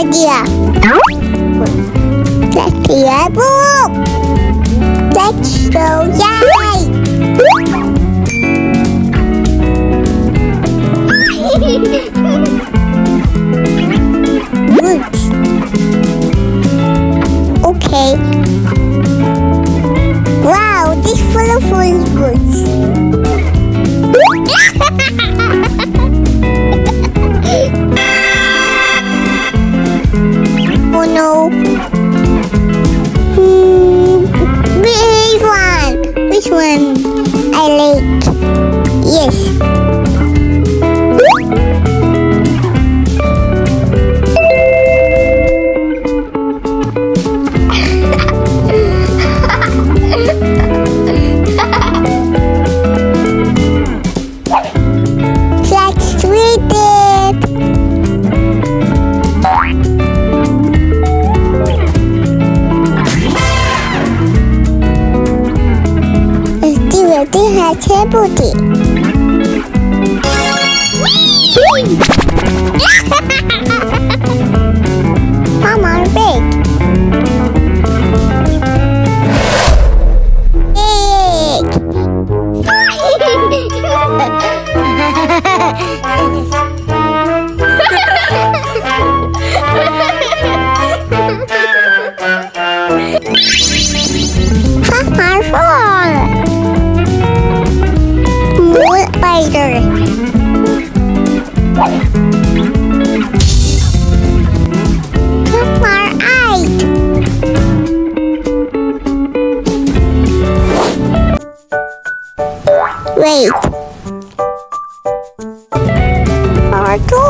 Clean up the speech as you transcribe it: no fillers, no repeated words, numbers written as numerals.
idea. Let's read a book. Let's go, yay! Woods. Okay. Wow, this full of woods. Oh no. Big one. Which one? I like. Yes. Let's read it. Activity has a booty. Mama, big. Hammer fall. More spider. Hammer eye. Wait. Or two.